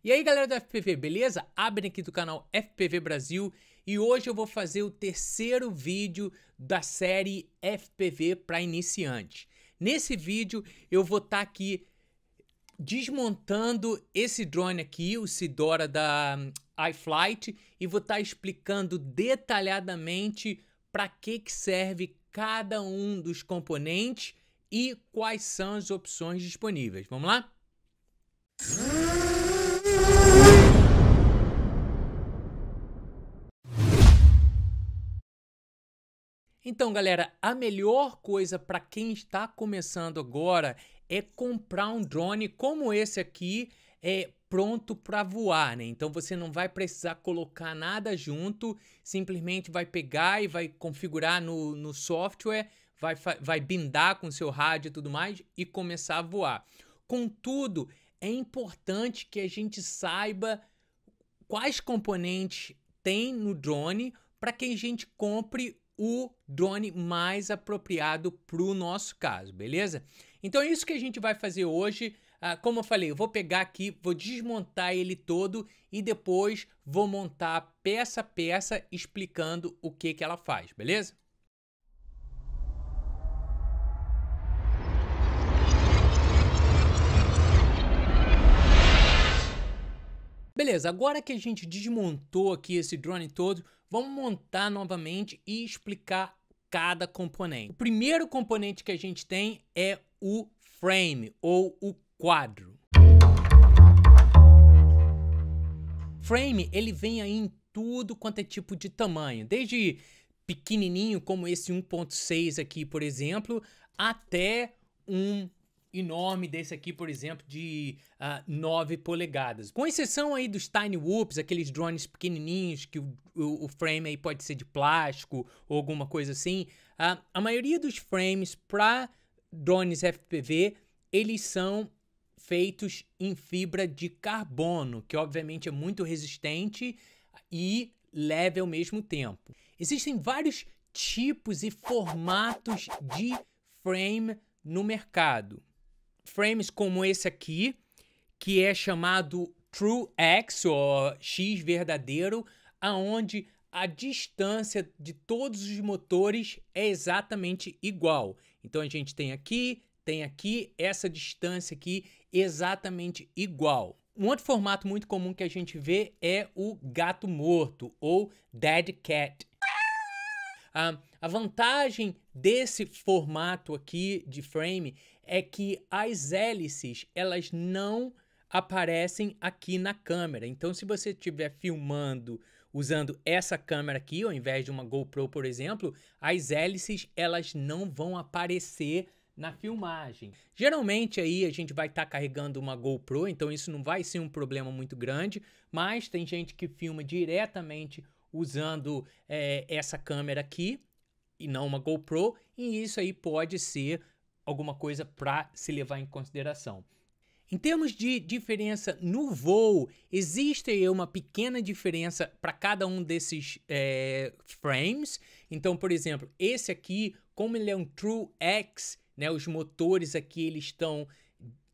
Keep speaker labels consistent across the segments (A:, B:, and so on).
A: E aí galera do FPV, beleza? Abre aqui do canal FPV Brasil e hoje eu vou fazer o terceiro vídeo da série FPV para iniciantes. Nesse vídeo eu vou estar aqui desmontando esse drone aqui, o Sidora da iFlight, e vou estar explicando detalhadamente para que serve cada um dos componentes e quais são as opções disponíveis. Vamos lá? Então, galera, a melhor coisa para quem está começando agora é comprar um drone como esse aqui, pronto para voar, né? Então você não vai precisar colocar nada junto, simplesmente vai pegar e vai configurar no software, vai bindar com seu rádio e tudo mais e começar a voar. Contudo, é importante que a gente saiba quais componentes tem no drone para que a gente compre o drone mais apropriado para o nosso caso, beleza? Então é isso que a gente vai fazer hoje. Como eu falei, eu vou pegar aqui, vou desmontar ele todo e depois vou montar peça a peça explicando o que ela faz, beleza? Beleza, agora que a gente desmontou aqui esse drone todo, vamos montar novamente e explicar cada componente. O primeiro componente que a gente tem é o frame ou o quadro. Frame, ele vem aí em tudo quanto é tipo de tamanho, desde pequenininho como esse 1.6 aqui, por exemplo, até um enorme desse aqui, por exemplo, de 9 polegadas. Com exceção aí dos Tiny Whoops, aqueles drones pequenininhos que o frame aí pode ser de plástico ou alguma coisa assim, a maioria dos frames para drones FPV, eles são feitos em fibra de carbono, que obviamente é muito resistente e leve ao mesmo tempo. Existem vários tipos e formatos de frame no mercado. Frames como esse aqui, que é chamado True X, ou X verdadeiro, aonde a distância de todos os motores é exatamente igual. Então a gente tem aqui, essa distância aqui exatamente igual. Um outro formato muito comum que a gente vê é o gato morto, ou Dead Cat. A vantagem desse formato aqui de frame é que as hélices, elas não aparecem aqui na câmera. Então, se você estiver filmando usando essa câmera aqui, ao invés de uma GoPro, por exemplo, as hélices, elas não vão aparecer na filmagem. Geralmente aí a gente vai estar carregando uma GoPro, então isso não vai ser um problema muito grande, mas tem gente que filma diretamente usando essa câmera aqui e não uma GoPro, e isso aí pode ser alguma coisa para se levar em consideração. Em termos de diferença no voo, existe aí uma pequena diferença para cada um desses frames. Então, por exemplo, esse aqui, como ele é um True X, né, os motores aqui eles estão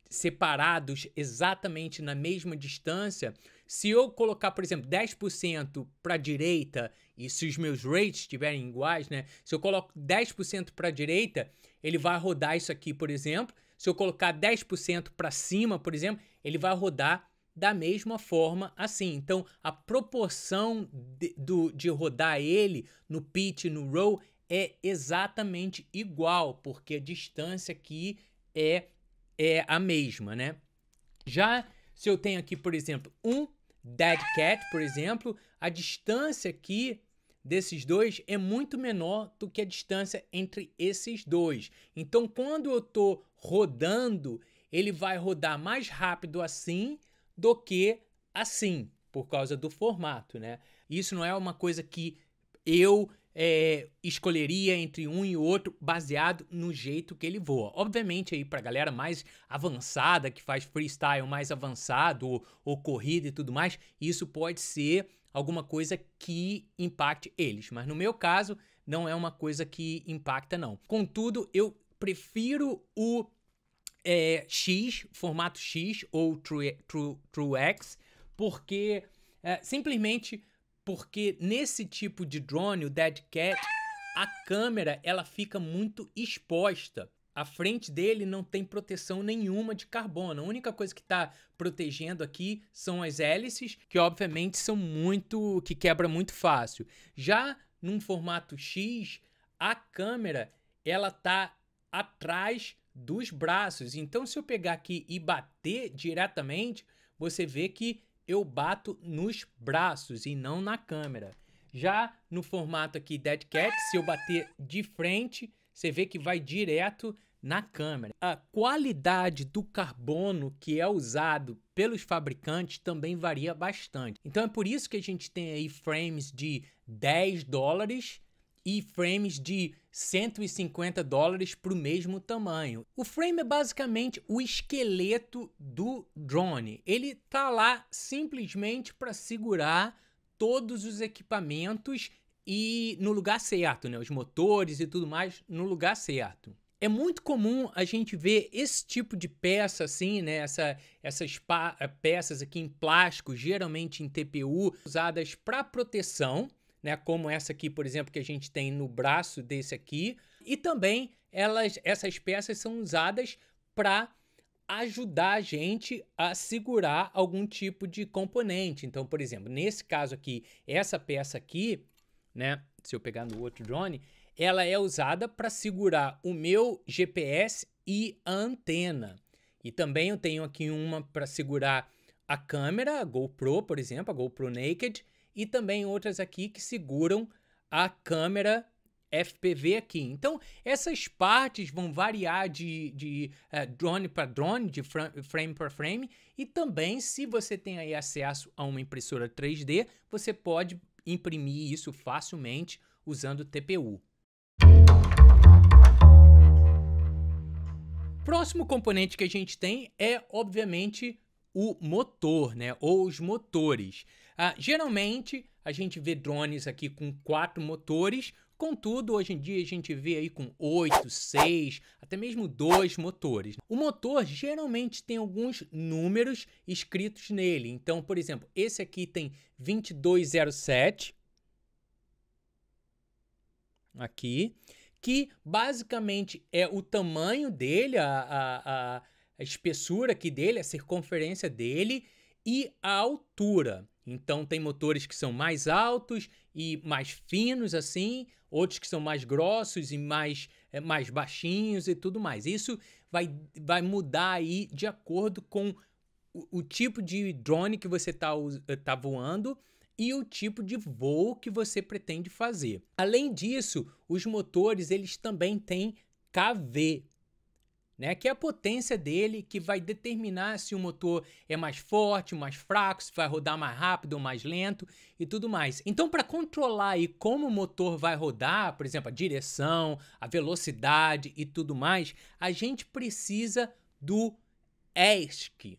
A: separados exatamente na mesma distância. Se eu colocar, por exemplo, 10% para a direita, e se os meus rates estiverem iguais, né? Se eu coloco 10% para a direita, ele vai rodar isso aqui, por exemplo. Se eu colocar 10% para cima, por exemplo, ele vai rodar da mesma forma assim. Então, a proporção de rodar ele no pitch e no roll é exatamente igual, porque a distância aqui é a mesma, né? Já se eu tenho aqui, por exemplo, um Dead Cat, por exemplo, a distância aqui desses dois é muito menor do que a distância entre esses dois. Então, quando eu estou rodando, ele vai rodar mais rápido assim do que assim, por causa do formato, né? Isso não é uma coisa que eu escolheria entre um e outro baseado no jeito que ele voa. Obviamente aí pra galera mais avançada, que faz freestyle mais avançado ou corrida e tudo mais, isso pode ser alguma coisa que impacte eles, mas no meu caso não é uma coisa que impacta não. Contudo, eu prefiro o X, formato X ou True X, porque simplesmente porque nesse tipo de drone, o Dead Cat, a câmera ela fica muito exposta. A frente dele não tem proteção nenhuma de carbono. A única coisa que está protegendo aqui são as hélices, que obviamente que quebra muito fácil. Já num formato X, a câmera ela tá atrás dos braços. Então, se eu pegar aqui e bater diretamente, você vê que eu bato nos braços e não na câmera. Já no formato aqui Dead Cat, se eu bater de frente, você vê que vai direto na câmera. A qualidade do carbono que é usado pelos fabricantes também varia bastante. Então é por isso que a gente tem aí frames de $10 e frames de $150 para o mesmo tamanho. O frame é basicamente o esqueleto do drone. Ele tá lá simplesmente para segurar todos os equipamentos e no lugar certo, né? Os motores e tudo mais no lugar certo. É muito comum a gente ver esse tipo de peça assim, né? Essas peças aqui em plástico, geralmente em TPU, usadas para proteção, né? Como essa aqui, por exemplo, que a gente tem no braço desse aqui. E também essas peças são usadas para ajudar a gente a segurar algum tipo de componente. Então, por exemplo, nesse caso aqui, essa peça aqui, né? Se eu pegar no outro drone, ela é usada para segurar o meu GPS e a antena. E também eu tenho aqui uma para segurar a câmera, a GoPro, por exemplo, a GoPro Naked, e também outras aqui que seguram a câmera FPV aqui. Então, essas partes vão variar de drone para drone, de frame para frame, e também, se você tem aí acesso a uma impressora 3D, você pode imprimir isso facilmente usando TPU. Próximo componente que a gente tem é, obviamente, o motor, né? Ou os motores. Geralmente, a gente vê drones aqui com 4 motores, contudo, hoje em dia a gente vê aí com 8, 6, até mesmo 2 motores. O motor geralmente tem alguns números escritos nele. Então, por exemplo, esse aqui tem 2207, aqui, que basicamente é o tamanho dele, a espessura aqui dele, a circunferência dele e a altura. Então tem motores que são mais altos e mais finos assim, outros que são mais grossos e mais baixinhos e tudo mais. Isso vai mudar aí de acordo com o tipo de drone que você tá voando e o tipo de voo que você pretende fazer. Além disso, os motores eles também têm KV, né, que é a potência dele que vai determinar se o motor é mais forte, mais fraco, se vai rodar mais rápido ou mais lento e tudo mais. Então, para controlar aí como o motor vai rodar, por exemplo, a direção, a velocidade e tudo mais, a gente precisa do ESC,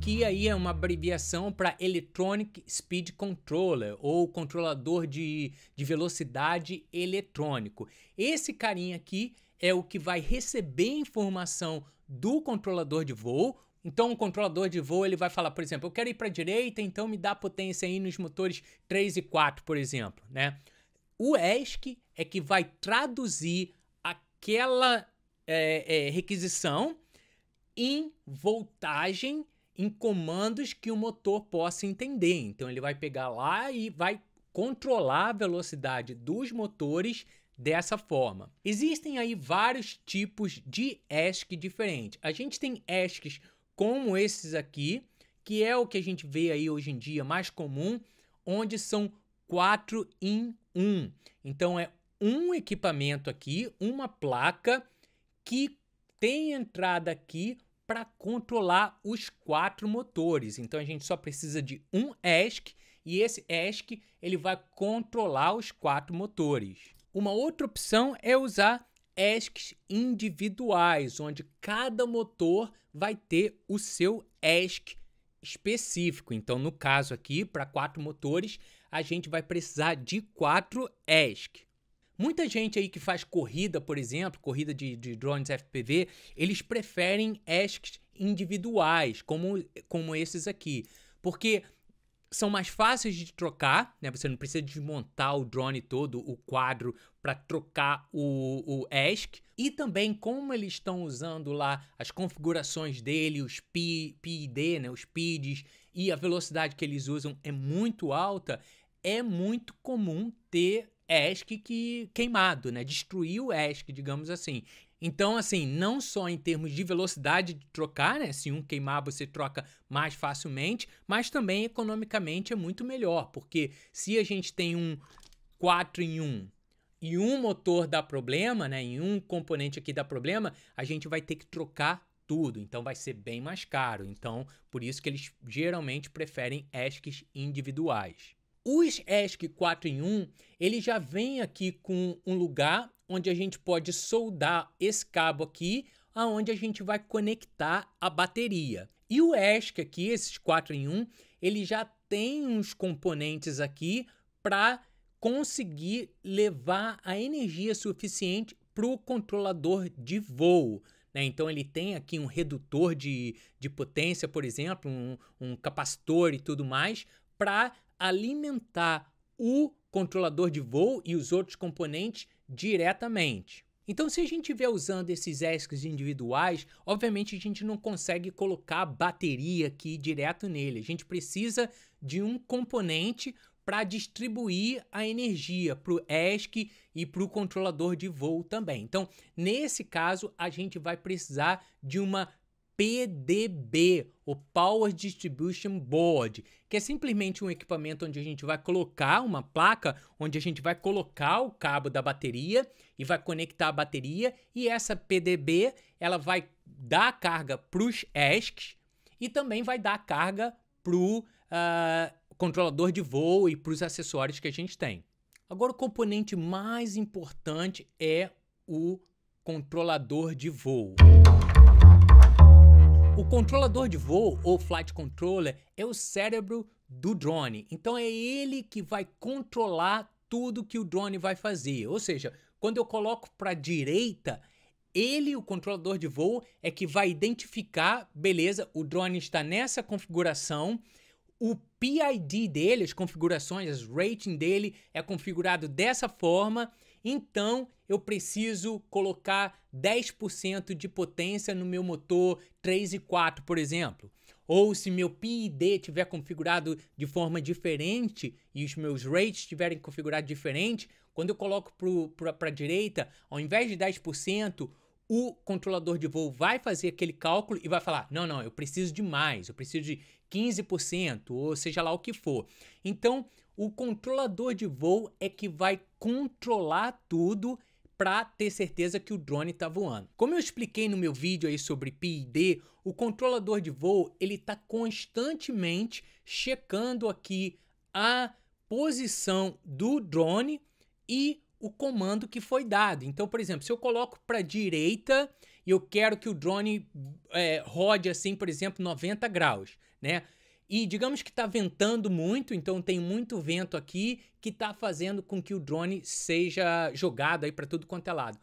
A: que aí é uma abreviação para Electronic Speed Controller, ou controlador de velocidade eletrônico. Esse carinha aqui é o que vai receber informação do controlador de voo. Então o controlador de voo ele vai falar, por exemplo, eu quero ir para a direita, então me dá potência aí nos motores 3 e 4, por exemplo, né? O ESC é que vai traduzir aquela requisição em voltagem, em comandos que o motor possa entender. Então ele vai pegar lá e vai controlar a velocidade dos motores dessa forma. Existem aí vários tipos de ESC diferentes. A gente tem ESCs como esses aqui, que é o que a gente vê aí hoje em dia mais comum, onde são 4 em 1. Então é um equipamento aqui, uma placa que tem entrada aqui para controlar os 4 motores. Então a gente só precisa de um ESC e esse ESC ele vai controlar os 4 motores. Uma outra opção é usar ESCs individuais, onde cada motor vai ter o seu ESC específico. Então no caso aqui, para 4 motores, a gente vai precisar de 4 ESC. Muita gente aí que faz corrida, por exemplo, corrida de drones FPV, eles preferem ESCs individuais, como esses aqui. Porque são mais fáceis de trocar, né? Você não precisa desmontar o drone todo, o quadro, para trocar o ESC. E também, como eles estão usando lá as configurações dele, os PID, né? Os PIDs, e a velocidade que eles usam é muito alta, é muito comum ter ESC queimado, né? Destruir o ESC, digamos assim. Então, assim, não só em termos de velocidade de trocar, né? Se um queimar, você troca mais facilmente, mas também economicamente é muito melhor, porque se a gente tem um 4 em 1 e um motor dá problema, né? E um componente aqui dá problema, a gente vai ter que trocar tudo, então vai ser bem mais caro. Então, por isso que eles geralmente preferem ESCs individuais. Os ESC 4 em 1, ele já vem aqui com um lugar onde a gente pode soldar esse cabo aqui, aonde a gente vai conectar a bateria. E o ESC aqui, esses 4 em 1, ele já tem uns componentes aqui para conseguir levar a energia suficiente para o controlador de voo, né? Então ele tem aqui um redutor de potência, por exemplo, um capacitor e tudo mais, para alimentar o controlador de voo e os outros componentes diretamente. Então, se a gente estiver usando esses ESCs individuais, obviamente a gente não consegue colocar a bateria aqui direto nele. A gente precisa de um componente para distribuir a energia para o ESC e para o controlador de voo também. Então, nesse caso, a gente vai precisar de uma PDB, o Power Distribution Board, que é simplesmente um equipamento onde a gente vai colocar uma placa, onde a gente vai colocar o cabo da bateria e vai conectar a bateria, e essa PDB ela vai dar carga para os ESCs e também vai dar carga para o controlador de voo e para os acessórios que a gente tem. Agora, o componente mais importante é o controlador de voo. O controlador de voo, ou Flight Controller, é o cérebro do drone. Então é ele que vai controlar tudo que o drone vai fazer. Ou seja, quando eu coloco para a direita, ele, o controlador de voo, é que vai identificar, beleza, o drone está nessa configuração, o PID dele, as configurações, as rating dele é configurado dessa forma, então eu preciso colocar 10% de potência no meu motor 3 e 4, por exemplo. Ou se meu PID tiver configurado de forma diferente e os meus rates estiverem configurados diferente, quando eu coloco para a direita, ao invés de 10%, o controlador de voo vai fazer aquele cálculo e vai falar, não, eu preciso de mais, eu preciso de 15%, ou seja lá o que for. Então, o controlador de voo é que vai controlar tudo para ter certeza que o drone está voando. Como eu expliquei no meu vídeo aí sobre PID, o controlador de voo ele está constantemente checando aqui a posição do drone e o comando que foi dado. Então, por exemplo, se eu coloco para a direita e eu quero que o drone rode assim, por exemplo, 90 graus, né? E digamos que está ventando muito, então tem muito vento aqui que está fazendo com que o drone seja jogado aí para tudo quanto é lado.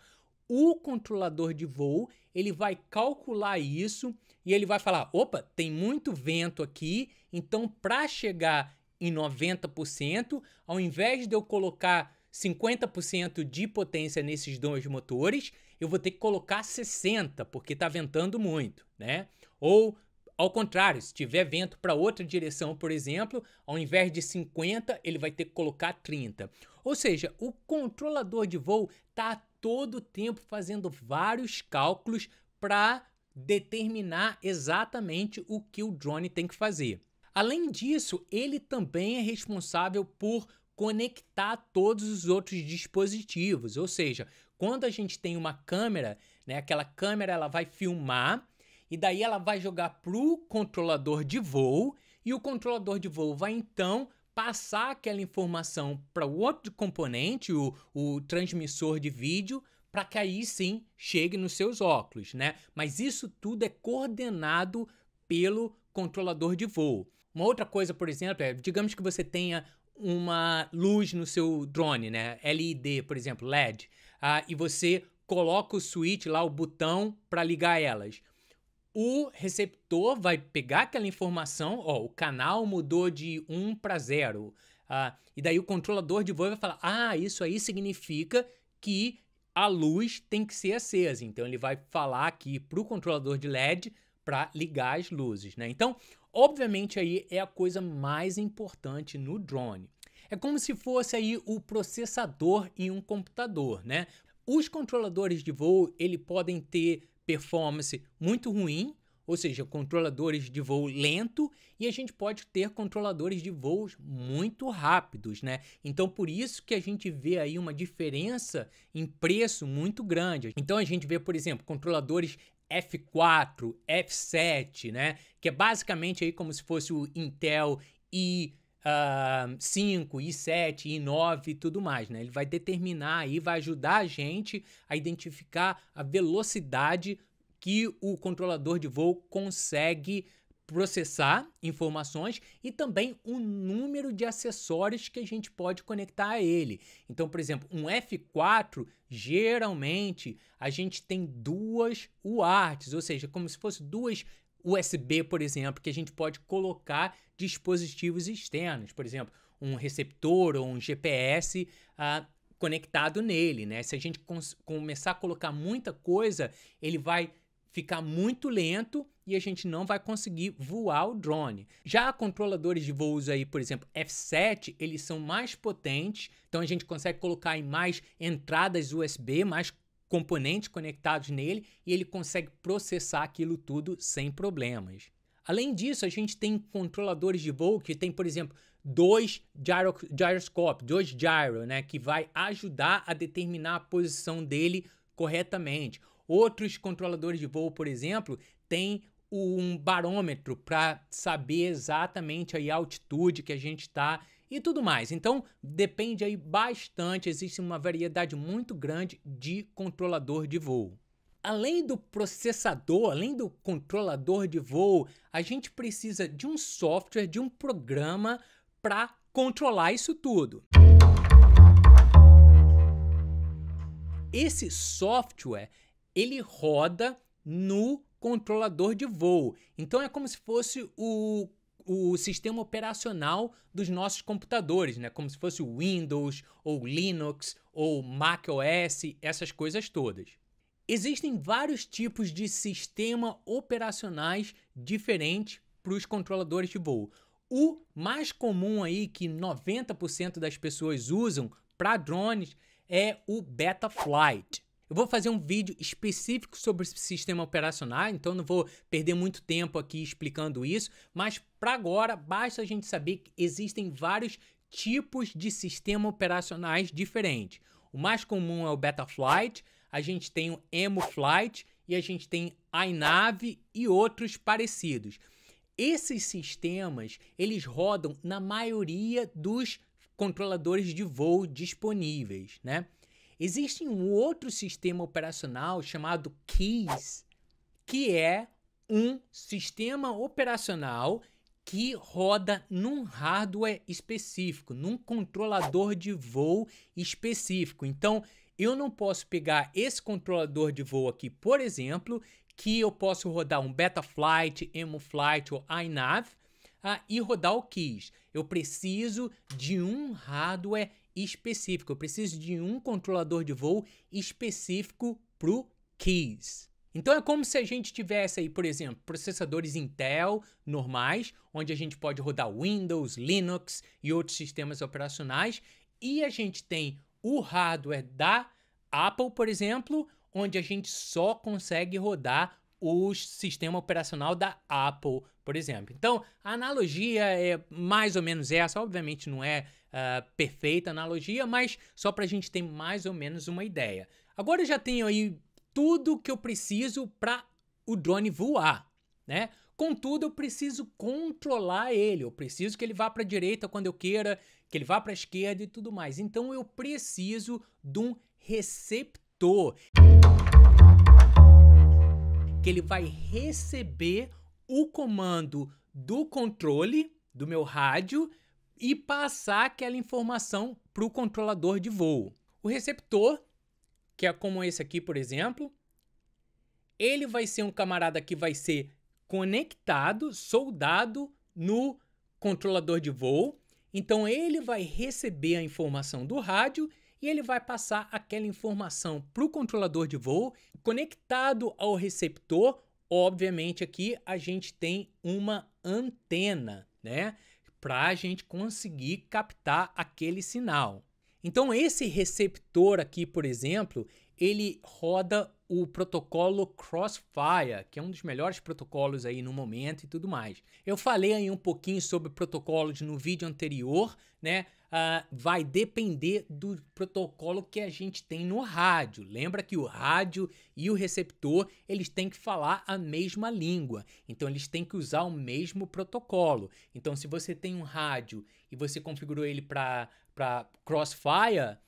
A: O controlador de voo, ele vai calcular isso e ele vai falar, opa, tem muito vento aqui, então para chegar em 90%, ao invés de eu colocar 50% de potência nesses dois motores, eu vou ter que colocar 60%, porque está ventando muito, né? Ou ao contrário, se tiver vento para outra direção, por exemplo, ao invés de 50, ele vai ter que colocar 30. Ou seja, o controlador de voo está todo o tempo fazendo vários cálculos para determinar exatamente o que o drone tem que fazer. Além disso, ele também é responsável por conectar todos os outros dispositivos. Ou seja, quando a gente tem uma câmera, né, aquela câmera ela vai filmar e daí ela vai jogar para o controlador de voo e o controlador de voo vai então passar aquela informação para o outro componente, o transmissor de vídeo, para que aí sim chegue nos seus óculos, né? Mas isso tudo é coordenado pelo controlador de voo. Uma outra coisa, por exemplo, é, digamos que você tenha uma luz no seu drone, né? LED, por exemplo, LED, e você coloca o switch lá, o botão para ligar elas. o receptor vai pegar aquela informação, ó, o canal mudou de 1 para 0. E daí o controlador de voo vai falar, isso aí significa que a luz tem que ser acesa. Então ele vai falar aqui para o controlador de LED para ligar as luzes, né? Então, obviamente aí é a coisa mais importante no drone. É como se fosse aí o processador em um computador, né? Os controladores de voo, ele podem ter performance muito ruim, ou seja, controladores de voo lento, e a gente pode ter controladores de voos muito rápidos, né? Então, por isso que a gente vê aí uma diferença em preço muito grande. Então, a gente vê, por exemplo, controladores F4, F7, né? Que é basicamente aí como se fosse o Intel i5, i7, i9 e tudo mais, né? Ele vai determinar aí, vai ajudar a gente a identificar a velocidade que o controlador de voo consegue processar informações e também o número de acessórios que a gente pode conectar a ele. Então, por exemplo, um F4, geralmente a gente tem 2 UARTs, ou seja, como se fosse 2 USB, por exemplo, que a gente pode colocar dispositivos externos, por exemplo, um receptor ou um GPS conectado nele, né? Se a gente começar a colocar muita coisa, ele vai ficar muito lento e a gente não vai conseguir voar o drone. Já controladores de voos aí, por exemplo, F7, eles são mais potentes, então a gente consegue colocar em mais entradas USB, mais componentes conectados nele e ele consegue processar aquilo tudo sem problemas. Além disso, a gente tem controladores de voo que tem, por exemplo, 2 gyroscópios, 2 gyro, né, que vai ajudar a determinar a posição dele corretamente. Outros controladores de voo, por exemplo, têm um barômetro para saber exatamente aí a altitude que a gente está e tudo mais. Então, depende aí bastante, existe uma variedade muito grande de controlador de voo. Além do processador, além do controlador de voo, a gente precisa de um software, de um programa para controlar isso tudo. Esse software, ele roda no controlador de voo. Então é como se fosse o sistema operacional dos nossos computadores, né? Como se fosse o Windows, ou Linux, ou macOS, essas coisas todas. Existem vários tipos de sistema operacionais diferentes para os controladores de voo. O mais comum aí que 90% das pessoas usam para drones é o Betaflight. Eu vou fazer um vídeo específico sobre esse sistema operacional, então não vou perder muito tempo aqui explicando isso, mas para agora basta a gente saber que existem vários tipos de sistema operacionais diferentes. O mais comum é o Betaflight, a gente tem o EmuFlight e a gente tem iNav e outros parecidos. Esses sistemas, eles rodam na maioria dos controladores de voo disponíveis, né? Existe um outro sistema operacional chamado Keys, que é um sistema operacional que roda num hardware específico, num controlador de voo específico. Então, eu não posso pegar esse controlador de voo aqui, por exemplo, que eu posso rodar um Betaflight, EmuFlight ou iNav e rodar o Keys. Eu preciso de um hardware específico, eu preciso de um controlador de voo específico para o Keys. Então é como se a gente tivesse aí, por exemplo, processadores Intel normais, onde a gente pode rodar Windows, Linux e outros sistemas operacionais, e a gente tem o hardware da Apple, por exemplo, onde a gente só consegue rodar o sistema operacional da Apple, por exemplo. Então, a analogia é mais ou menos essa. Obviamente não é perfeita a analogia, mas só para a gente ter mais ou menos uma ideia. Agora eu já tenho aí tudo que eu preciso para o drone voar, né? Contudo, eu preciso controlar ele. Eu preciso que ele vá para a direita quando eu queira, que ele vá para a esquerda e tudo mais. Então, eu preciso de um receptor que ele vai receber o comando do controle do meu rádio e passar aquela informação para o controlador de voo. O receptor, que é como esse aqui, por exemplo, ele vai ser um camarada que vai ser conectado, soldado no controlador de voo. Então ele vai receber a informação do rádio e ele vai passar aquela informação para o controlador de voo. Conectado ao receptor, obviamente aqui a gente tem uma antena, né? Para a gente conseguir captar aquele sinal. Então esse receptor aqui, por exemplo, ele roda o protocolo Crossfire, que é um dos melhores protocolos aí no momento e tudo mais. Eu falei aí um pouquinho sobre protocolos no vídeo anterior, né? Vai depender do protocolo que a gente tem no rádio. Lembra que o rádio e o receptor, eles têm que falar a mesma língua. Então, eles têm que usar o mesmo protocolo. Então, se você tem um rádio e você configurou ele para Crossfire,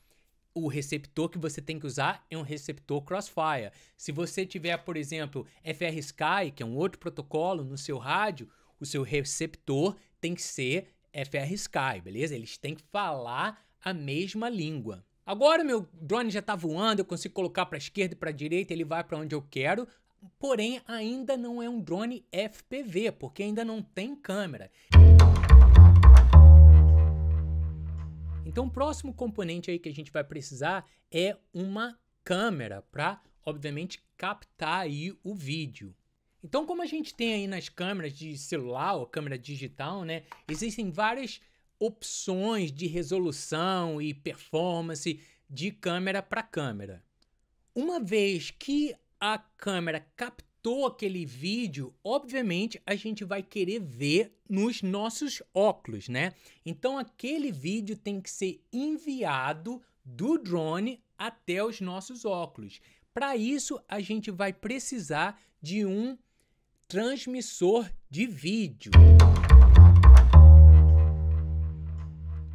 A: o receptor que você tem que usar é um receptor Crossfire. Se você tiver, por exemplo, FR-Sky, que é um outro protocolo no seu rádio, o seu receptor tem que ser FR-Sky, beleza? Eles têm que falar a mesma língua. Agora meu drone já está voando, eu consigo colocar para a esquerda e para a direita, ele vai para onde eu quero, porém ainda não é um drone FPV, porque ainda não tem câmera. Então o próximo componente aí que a gente vai precisar é uma câmera para, obviamente, captar aí o vídeo. Então, como a gente tem aí nas câmeras de celular ou câmera digital, né, existem várias opções de resolução e performance de câmera para câmera. Uma vez que a câmera captou aquele vídeo, obviamente a gente vai querer ver nos nossos óculos, né? Então, aquele vídeo tem que ser enviado do drone até os nossos óculos. Para isso, a gente vai precisar de um transmissor de vídeo.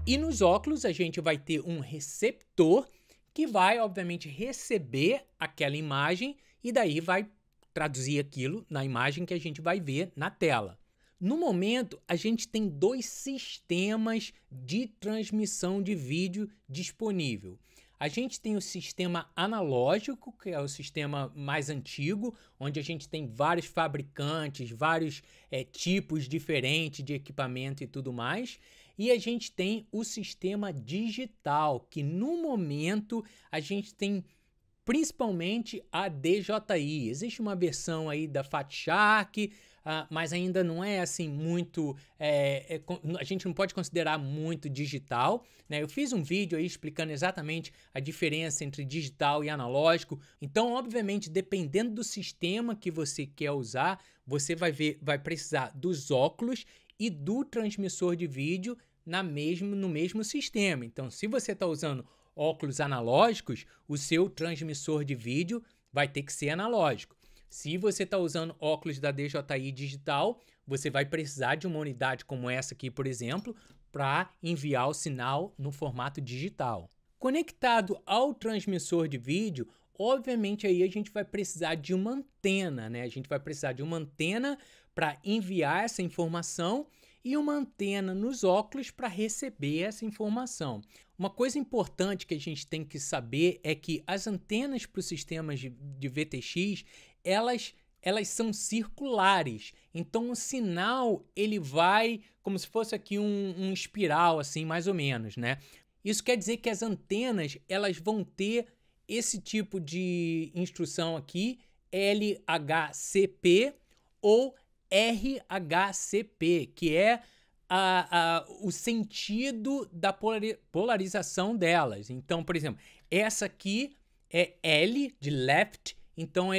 A: E nos óculos a gente vai ter um receptor que vai, obviamente, receber aquela imagem e daí vai traduzir aquilo na imagem que a gente vai ver na tela. No momento, a gente tem dois sistemas de transmissão de vídeo disponível. A gente tem o sistema analógico, que é o sistema mais antigo, onde a gente tem vários fabricantes, vários tipos diferentes de equipamento e tudo mais. E a gente tem o sistema digital, que no momento a gente tem principalmente a DJI. Existe uma versão aí da Fat Shark, mas ainda não é assim muito, a gente não pode considerar muito digital, né? Eu fiz um vídeo aí explicando exatamente a diferença entre digital e analógico. Então, obviamente, dependendo do sistema que você quer usar, você vai precisar dos óculos e do transmissor de vídeo no mesmo sistema. Então, se você está usando óculos analógicos, o seu transmissor de vídeo vai ter que ser analógico. Se você está usando óculos da DJI digital, você vai precisar de uma unidade como essa aqui, por exemplo, para enviar o sinal no formato digital. Conectado ao transmissor de vídeo, obviamente aí a gente vai precisar de uma antena, né? A gente vai precisar de uma antena para enviar essa informação e uma antena nos óculos para receber essa informação. Uma coisa importante que a gente tem que saber é que as antenas para os sistemas de VTX, elas são circulares. Então o sinal ele vai como se fosse aqui um espiral assim, mais ou menos, né? Isso quer dizer que as antenas elas vão ter esse tipo de instrução aqui, LHCP ou RHCP, que é o sentido da polarização delas. Então, por exemplo, essa aqui é L de left, então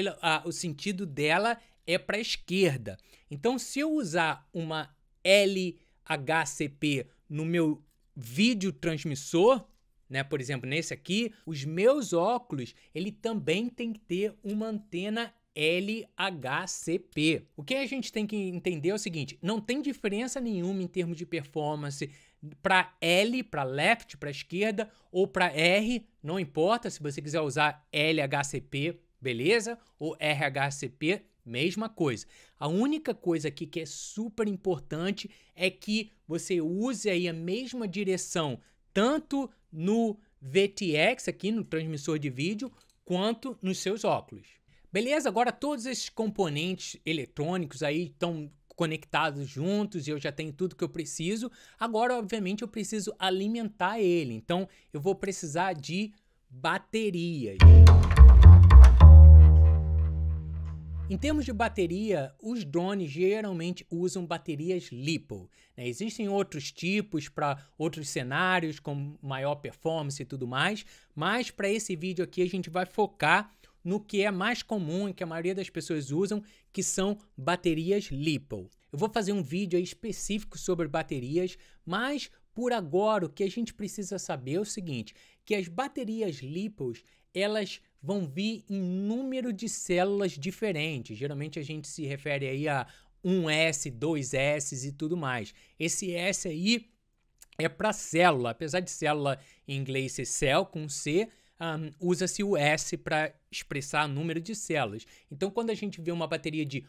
A: o sentido dela é para a esquerda. Então, se eu usar uma LHCP no meu vídeo transmissor, né, por exemplo, nesse aqui, os meus óculos, ele também tem que ter uma antena LHCP. O que a gente tem que entender é o seguinte, não tem diferença nenhuma em termos de performance para L, para left, para esquerda, ou para R, não importa, se você quiser usar LHCP, beleza, ou RHCP, mesma coisa. A única coisa aqui que é super importante é que você use aí a mesma direção, tanto no VTX, aqui no transmissor de vídeo, quanto nos seus óculos. Beleza? Agora todos esses componentes eletrônicos aí estão conectados juntos e eu já tenho tudo que eu preciso. Agora, obviamente, eu preciso alimentar ele. Então, eu vou precisar de baterias. Em termos de bateria, os drones geralmente usam baterias LiPo, né? Existem outros tipos para outros cenários, com maior performance e tudo mais, mas para esse vídeo aqui a gente vai focar no que é mais comum e que a maioria das pessoas usam, que são baterias LiPo. Eu vou fazer um vídeo aí específico sobre baterias, mas por agora o que a gente precisa saber é o seguinte, que as baterias LiPo, elas vão vir em número de células diferentes. Geralmente a gente se refere aí a 1S, 2S e tudo mais. Esse S aí é para célula. Apesar de célula em inglês ser cell com C, usa-se o S para expressar número de células. Então, quando a gente vê uma bateria de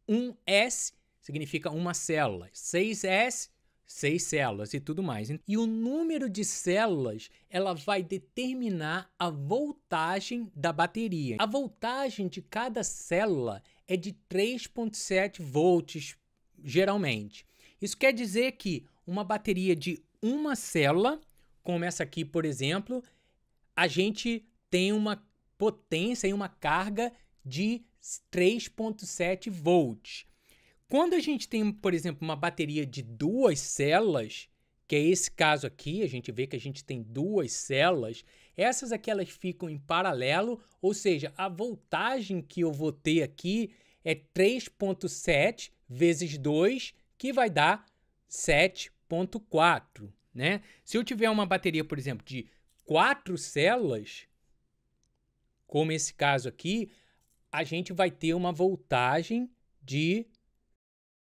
A: 1S, significa uma célula. 6S, 6 células e tudo mais. E o número de células, ela vai determinar a voltagem da bateria. A voltagem de cada célula é de 3,7 volts, geralmente. Isso quer dizer que uma bateria de uma célula, como essa aqui, por exemplo, a gente tem uma potência e uma carga de 3,7 volts. Quando a gente tem, por exemplo, uma bateria de 2 células, que é esse caso aqui, a gente vê que a gente tem 2 células, essas aqui elas ficam em paralelo, ou seja, a voltagem que eu vou ter aqui é 3,7 vezes 2, que vai dar 7,4, né? Se eu tiver uma bateria, por exemplo, de 4 células, como esse caso aqui, a gente vai ter uma voltagem de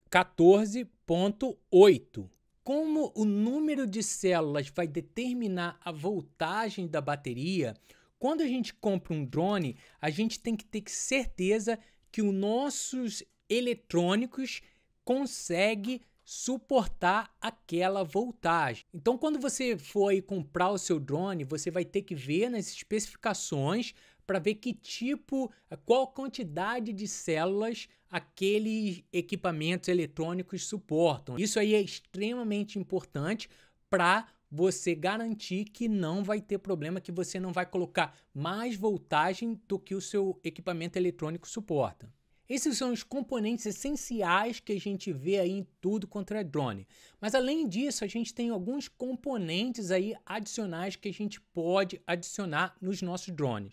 A: 14,8. Como o número de células vai determinar a voltagem da bateria, quando a gente compra um drone, a gente tem que ter certeza que os nossos eletrônicos conseguem suportar aquela voltagem. Então, quando você for aí comprar o seu drone, você vai ter que ver nas especificações para ver que tipo, qual quantidade de células aqueles equipamentos eletrônicos suportam. Isso aí é extremamente importante para você garantir que não vai ter problema, que você não vai colocar mais voltagem do que o seu equipamento eletrônico suporta. Esses são os componentes essenciais que a gente vê aí em tudo quanto é drone. Mas além disso, a gente tem alguns componentes aí adicionais que a gente pode adicionar nos nossos drones.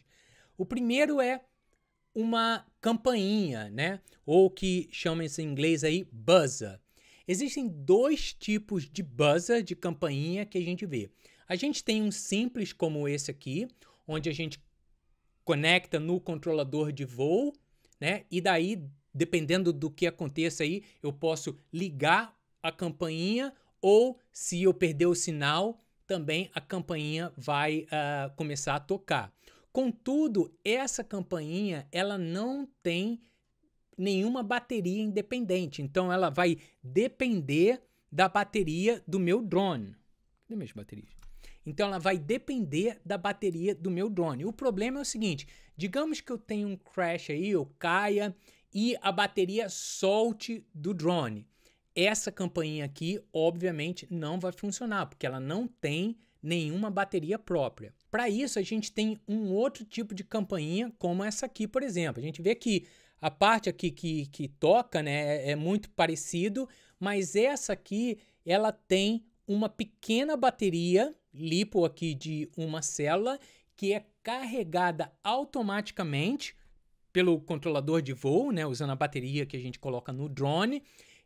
A: O primeiro é uma campainha, né? Ou que chama-se em inglês aí buzzer. Existem dois tipos de buzzer, de campainha, que a gente vê. A gente tem um simples como esse aqui, onde a gente conecta no controlador de voo, né? E daí, dependendo do que aconteça aí, eu posso ligar a campainha ou, se eu perder o sinal, também a campainha vai começar a tocar. Contudo, essa campainha, ela não tem nenhuma bateria independente. Então, ela vai depender da bateria do meu drone. Cadê minhas baterias? Então, ela vai depender da bateria do meu drone. O problema é o seguinte, digamos que eu tenha um crash aí, eu caia e a bateria solte do drone. Essa campainha aqui, obviamente, não vai funcionar, porque ela não tem nenhuma bateria própria. Para isso, a gente tem um outro tipo de campainha, como essa aqui, por exemplo. A gente vê que a parte aqui que toca, né, é muito parecido, mas essa aqui, ela tem uma pequena bateria LiPo aqui de uma célula, que é carregada automaticamente pelo controlador de voo, né, usando a bateria que a gente coloca no drone.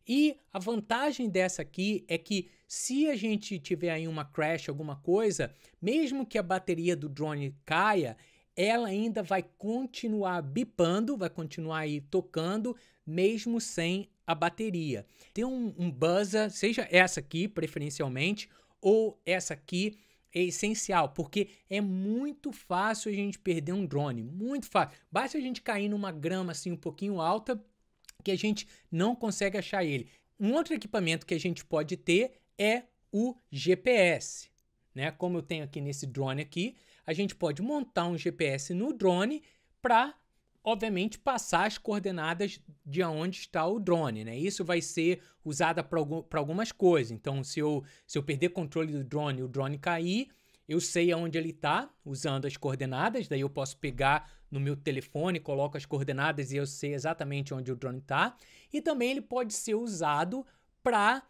A: E a vantagem dessa aqui é que se a gente tiver aí uma crash, alguma coisa, mesmo que a bateria do drone caia, ela ainda vai continuar bipando, vai continuar aí tocando, mesmo sem a bateria. Ter um buzzer, seja essa aqui preferencialmente, ou essa aqui, é essencial, porque é muito fácil a gente perder um drone, muito fácil. Basta a gente cair numa grama assim um pouquinho alta, que a gente não consegue achar ele. Um outro equipamento que a gente pode ter é o GPS, né? Como eu tenho aqui nesse drone aqui, a gente pode montar um GPS no drone para obviamente, passar as coordenadas de onde está o drone, né? Isso vai ser usado para algumas coisas. Então, se eu perder controle do drone e o drone cair, eu sei aonde ele está usando as coordenadas, daí eu posso pegar no meu telefone, coloco as coordenadas e eu sei exatamente onde o drone está. E também ele pode ser usado para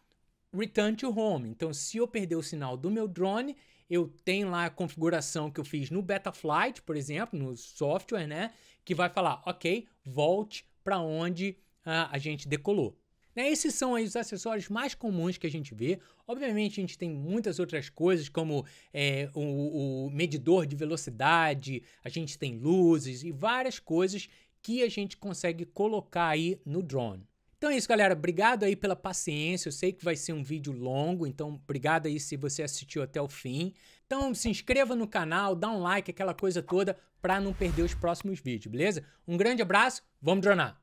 A: return to home. Então, se eu perder o sinal do meu drone, eu tenho lá a configuração que eu fiz no Betaflight, por exemplo, no software, né? Que vai falar, ok, volte para onde a gente decolou. Né? Esses são aí os acessórios mais comuns que a gente vê. Obviamente, a gente tem muitas outras coisas, como o medidor de velocidade, a gente tem luzes e várias coisas que a gente consegue colocar aí no drone. Então é isso, galera. Obrigado aí pela paciência. Eu sei que vai ser um vídeo longo, então obrigado aí se você assistiu até o fim. Então se inscreva no canal, dá um like, aquela coisa toda, para não perder os próximos vídeos, beleza? Um grande abraço, vamos dronar!